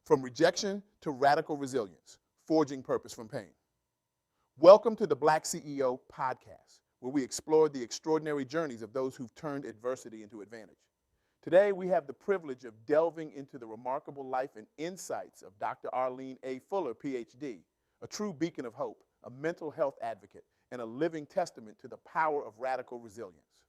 From rejection to radical resilience, forging purpose from pain. Welcome to the BlackCEO Podcast, where we explore the extraordinary journeys of those who've turned adversity into advantage. Today, we have the privilege of delving into the remarkable life and insights of Dr. Arleen A. Fuller, PhD, a true beacon of hope, a mental health advocate, and a living testament to the power of radical resilience.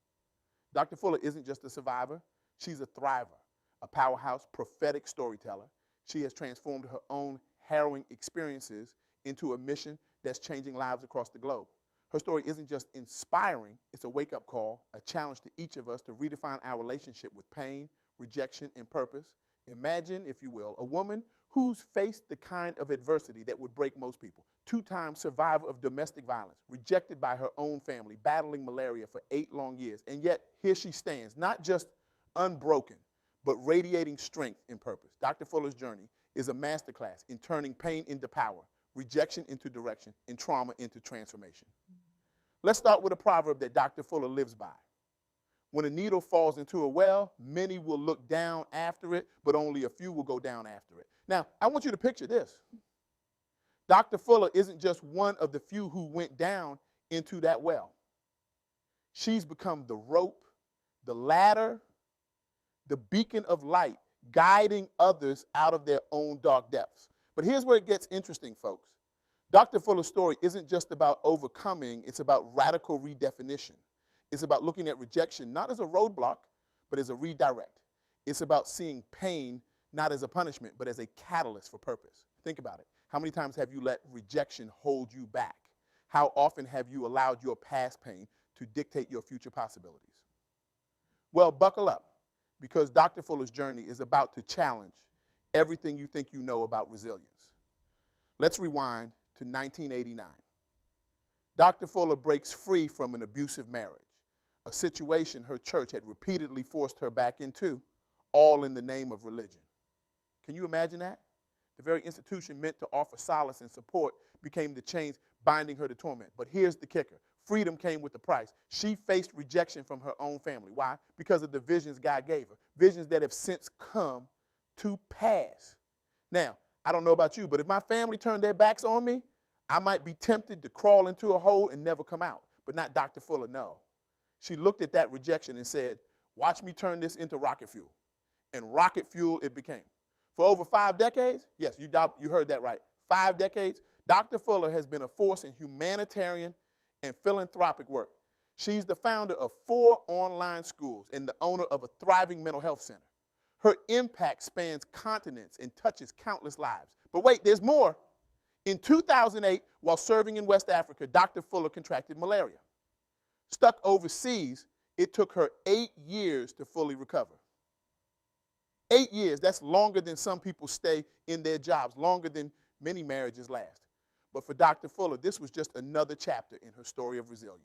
Dr. Fuller isn't just a survivor, she's a thriver, a powerhouse prophetic storyteller. She has transformed her own harrowing experiences into a mission that's changing lives across the globe. Her story isn't just inspiring, it's a wake-up call, a challenge to each of us to redefine our relationship with pain, rejection, and purpose. Imagine, if you will, a woman who's faced the kind of adversity that would break most people. Two-time survivor of domestic violence, rejected by her own family, battling malaria for 8 long years. And yet, here she stands, not just unbroken, but radiating strength and purpose. Dr. Fuller's journey is a masterclass in turning pain into power, rejection into direction, and trauma into transformation. Let's start with a proverb that Dr. Fuller lives by. When a needle falls into a well, many will look down after it, but only a few will go down after it. Now, I want you to picture this. Dr. Fuller isn't just one of the few who went down into that well. She's become the rope, the ladder, the beacon of light, guiding others out of their own dark depths. But here's where it gets interesting, folks. Dr. Fuller's story isn't just about overcoming, it's about radical redefinition. It's about looking at rejection not as a roadblock, but as a redirect. It's about seeing pain not as a punishment, but as a catalyst for purpose. Think about it. How many times have you let rejection hold you back? How often have you allowed your past pain to dictate your future possibilities? Well, buckle up, because Dr. Fuller's journey is about to challenge everything you think you know about resilience. Let's rewind to 1989. Dr. Fuller breaks free from an abusive marriage, a situation her church had repeatedly forced her back into, all in the name of religion. Can you imagine that? The very institution meant to offer solace and support became the chains binding her to torment. But here's the kicker. Freedom came with the price. She faced rejection from her own family. Why? Because of the visions God gave her, visions that have since come to pass. Now, I don't know about you, but if my family turned their backs on me, I might be tempted to crawl into a hole and never come out. But not Dr. Fuller, no. She looked at that rejection and said, watch me turn this into rocket fuel. And rocket fuel it became. For over 5 decades, yes, you heard that right, 5 decades, Dr. Fuller has been a force in humanitarian and philanthropic work. She's the founder of 4 online schools and the owner of a thriving mental health center. Her impact spans continents and touches countless lives. But wait, there's more. In 2008, while serving in West Africa, Dr. Fuller contracted malaria. Stuck overseas, it took her 8 years to fully recover. 8 years, that's longer than some people stay in their jobs, longer than many marriages last. But for Dr. Fuller, this was just another chapter in her story of resilience.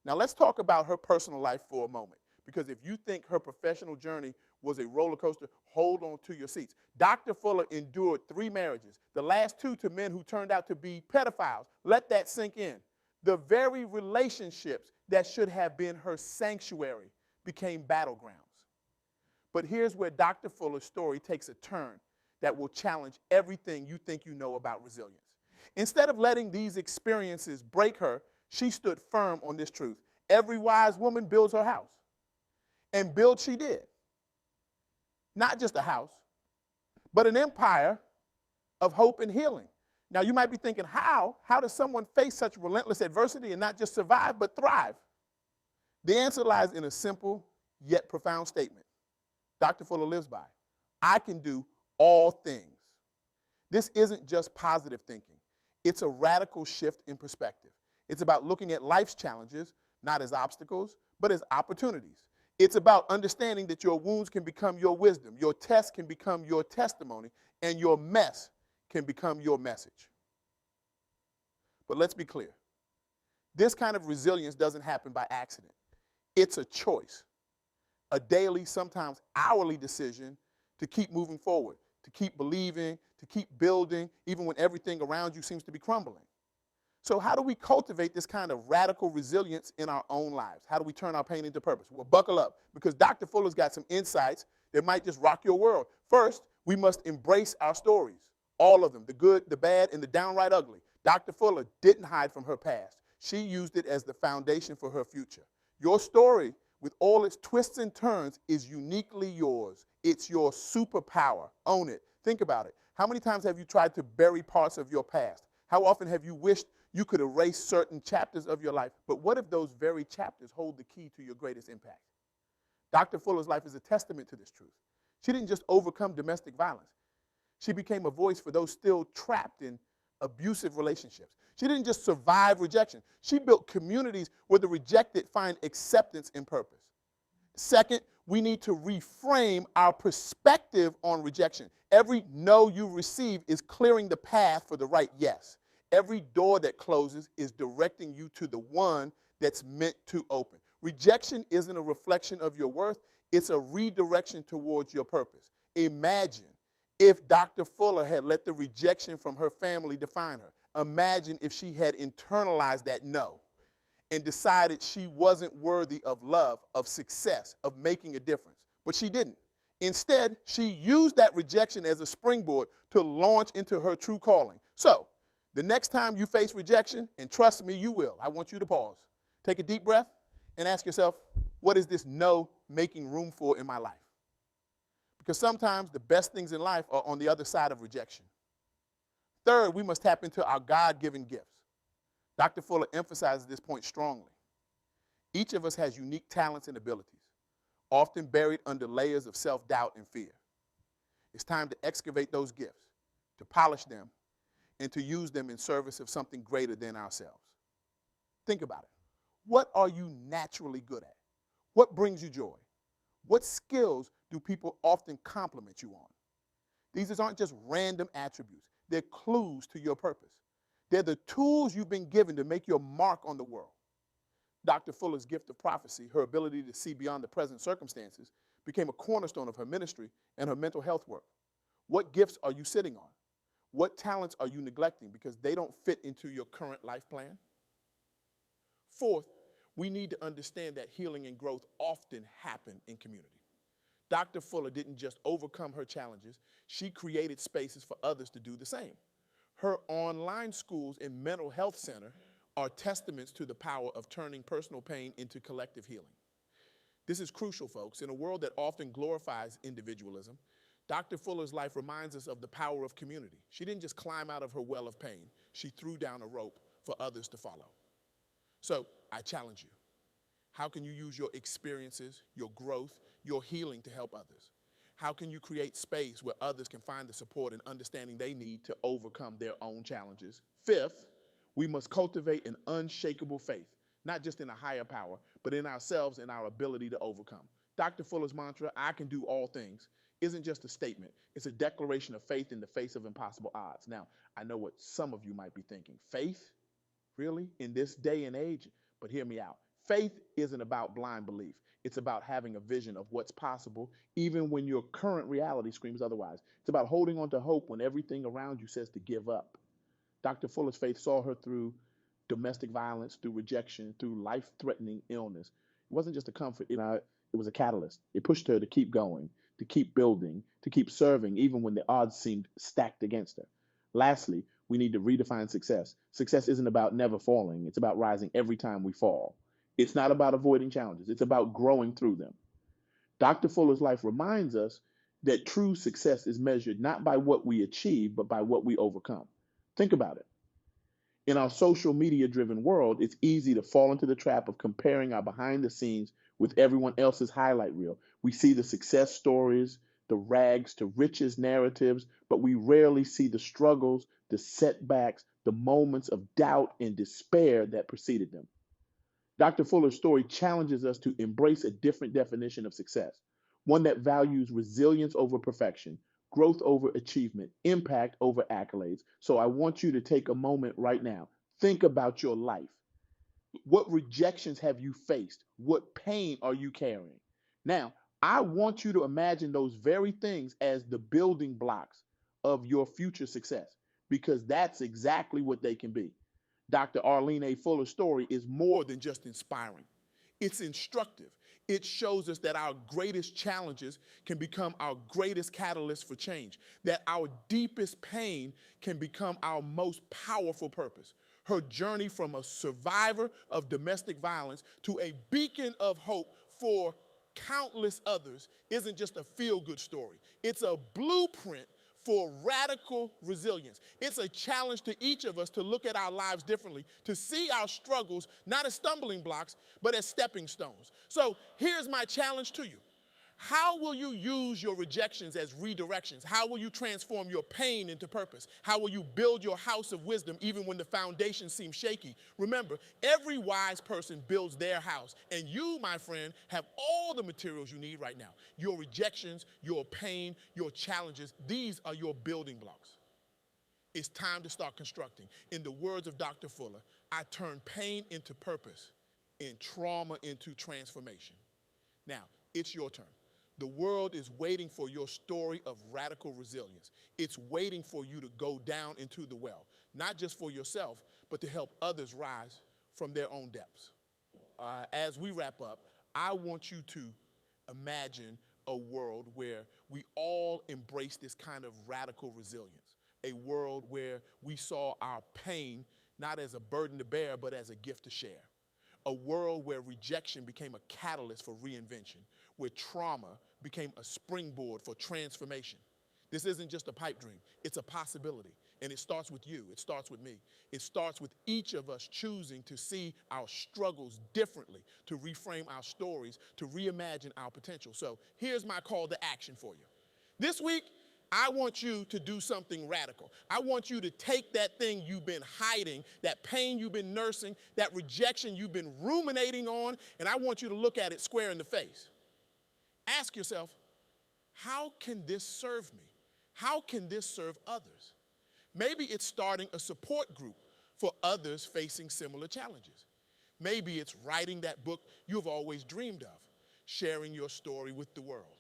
Now let's talk about her personal life for a moment, because if you think her professional journey was a roller coaster, hold on to your seats. Dr. Fuller endured 3 marriages, the last 2 to men who turned out to be pedophiles. Let that sink in. The very relationships that should have been her sanctuary became battlegrounds. But here's where Dr. Fuller's story takes a turn that will challenge everything you think you know about resilience. Instead of letting these experiences break her, she stood firm on this truth. Every wise woman builds her house. And build she did. Not just a house, but an empire of hope and healing. Now you might be thinking, how? How does someone face such relentless adversity and not just survive, but thrive? The answer lies in a simple yet profound statement Dr. Fuller lives by. I can do all things. This isn't just positive thinking. It's a radical shift in perspective. It's about looking at life's challenges, not as obstacles, but as opportunities. It's about understanding that your wounds can become your wisdom, your tests can become your testimony, and your mess can become your message. But let's be clear. This kind of resilience doesn't happen by accident. It's a choice, a daily, sometimes hourly decision to keep moving forward, to keep believing, to keep building, even when everything around you seems to be crumbling. So how do we cultivate this kind of radical resilience in our own lives? How do we turn our pain into purpose? Well, buckle up, because Dr. Fuller's got some insights that might just rock your world. First, We must embrace our stories, all of them, the good, the bad, and the downright ugly. Dr. Fuller didn't hide from her past. She used it as the foundation for her future. Your story, with all its twists and turns, is uniquely yours. It's your superpower. Own it. Think about it. How many times have you tried to bury parts of your past? How often have you wished you could erase certain chapters of your life? But what if those very chapters hold the key to your greatest impact? Dr. Fuller's life is a testament to this truth. She didn't just overcome domestic violence. She became a voice for those still trapped in abusive relationships. She didn't just survive rejection. She built communities where the rejected find acceptance and purpose. Second, we need to reframe our perspective on rejection. Every no you receive is clearing the path for the right yes. Every door that closes is directing you to the one that's meant to open. Rejection isn't a reflection of your worth. It's a redirection towards your purpose. Imagine if Dr. Fuller had let the rejection from her family define her. Imagine if she had internalized that no and decided she wasn't worthy of love, of success, of making a difference. But she didn't. Instead, she used that rejection as a springboard to launch into her true calling. So, the next time you face rejection, and trust me, you will, I want you to pause. Take a deep breath and ask yourself, what is this no making room for in my life? Because sometimes the best things in life are on the other side of rejection. Third, we must tap into our God-given gifts. Dr. Fuller emphasizes this point strongly. Each of us has unique talents and abilities, often buried under layers of self-doubt and fear. It's time to excavate those gifts, to polish them, and to use them in service of something greater than ourselves. Think about it. What are you naturally good at? What brings you joy? What skills do people often compliment you on? These aren't just random attributes. They're clues to your purpose. They're the tools you've been given to make your mark on the world. Dr. Fuller's gift of prophecy, her ability to see beyond the present circumstances, became a cornerstone of her ministry and her mental health work. What gifts are you sitting on? What talents are you neglecting because they don't fit into your current life plan? Fourth, we need to understand that healing and growth often happen in community. Dr. Fuller didn't just overcome her challenges, she created spaces for others to do the same. Her online schools and mental health center are testaments to the power of turning personal pain into collective healing. This is crucial, folks. In a world that often glorifies individualism, Dr. Fuller's life reminds us of the power of community. She didn't just climb out of her well of pain. She threw down a rope for others to follow. So I challenge you. How can you use your experiences, your growth, your healing to help others? How can you create space where others can find the support and understanding they need to overcome their own challenges? Fifth, we must cultivate an unshakable faith, not just in a higher power, but in ourselves and our ability to overcome. Dr. Fuller's mantra, I can do all things, isn't just a statement. It's a declaration of faith in the face of impossible odds. Now, I know what some of you might be thinking. Faith? Really? In this day and age? But hear me out. Faith isn't about blind belief. It's about having a vision of what's possible, even when your current reality screams otherwise. It's about holding on to hope when everything around you says to give up. Dr. Fuller's faith saw her through domestic violence, through rejection, through life-threatening illness. It wasn't just a comfort, it was a catalyst. It pushed her to keep going, to keep building, to keep serving, even when the odds seemed stacked against her. Lastly, we need to redefine success. Success isn't about never falling. It's about rising every time we fall. It's not about avoiding challenges. It's about growing through them. Dr. Fuller's life reminds us that true success is measured not by what we achieve, but by what we overcome. Think about it. In our social media driven world, it's easy to fall into the trap of comparing our behind the scenes with everyone else's highlight reel. We see the success stories, the rags to riches narratives, but we rarely see the struggles, the setbacks, the moments of doubt and despair that preceded them. Dr. Fuller's story challenges us to embrace a different definition of success, one that values resilience over perfection, growth over achievement, impact over accolades. So I want you to take a moment right now. Think about your life. What rejections have you faced? What pain are you carrying? Now, I want you to imagine those very things as the building blocks of your future success, because that's exactly what they can be. Dr. Arleen A. Fuller's story is more than just inspiring. It's instructive. It shows us that our greatest challenges can become our greatest catalyst for change, that our deepest pain can become our most powerful purpose. Her journey from a survivor of domestic violence to a beacon of hope for countless others isn't just a feel-good story. It's a blueprint for radical resilience. It's a challenge to each of us to look at our lives differently, to see our struggles not as stumbling blocks, but as stepping stones. So here's my challenge to you. How will you use your rejections as redirections? How will you transform your pain into purpose? How will you build your house of wisdom even when the foundation seems shaky? Remember, every wise person builds their house, and you, my friend, have all the materials you need right now. Your rejections, your pain, your challenges, these are your building blocks. It's time to start constructing. In the words of Dr. Fuller, I turn pain into purpose and trauma into transformation. Now, it's your turn. The world is waiting for your story of radical resilience. It's waiting for you to go down into the well, not just for yourself, but to help others rise from their own depths. As we wrap up, I want you to imagine a world where we all embrace this kind of radical resilience, a world where we saw our pain not as a burden to bear, but as a gift to share. A world where rejection became a catalyst for reinvention, where trauma became a springboard for transformation. This isn't just a pipe dream, it's a possibility. And it starts with you, it starts with me. It starts with each of us choosing to see our struggles differently, to reframe our stories, to reimagine our potential. So here's my call to action for you. This week, I want you to do something radical. I want you to take that thing you've been hiding, that pain you've been nursing, that rejection you've been ruminating on, and I want you to look at it square in the face. Ask yourself, how can this serve me? How can this serve others? Maybe it's starting a support group for others facing similar challenges. Maybe it's writing that book you've always dreamed of, sharing your story with the world.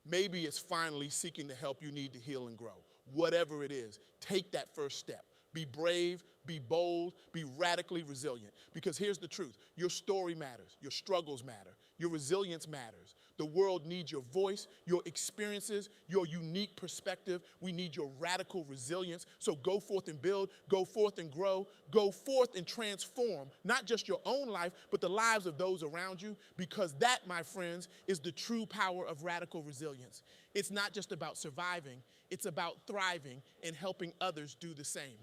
Maybe it's finally seeking the help you need to heal and grow. Whatever it is, take that first step. Be brave, be bold, be radically resilient. Because here's the truth. Your story matters. Your struggles matter. Your resilience matters. The world needs your voice, your experiences, your unique perspective. We need your radical resilience. So go forth and build, go forth and grow, go forth and transform, not just your own life, but the lives of those around you, because that, my friends, is the true power of radical resilience. It's not just about surviving, it's about thriving and helping others do the same.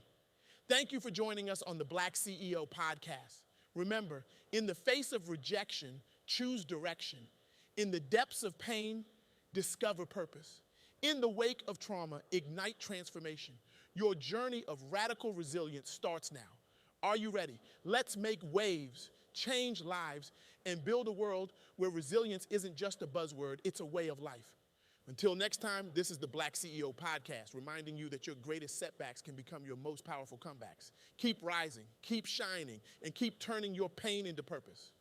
Thank you for joining us on the BlackCEO Podcast. Remember, in the face of rejection, choose direction. In the depths of pain, discover purpose. In the wake of trauma, ignite transformation. Your journey of radical resilience starts now. Are you ready? Let's make waves, change lives, and build a world where resilience isn't just a buzzword, it's a way of life. Until next time, this is the BlackCEO Podcast, reminding you that your greatest setbacks can become your most powerful comebacks. Keep rising, keep shining, and keep turning your pain into purpose.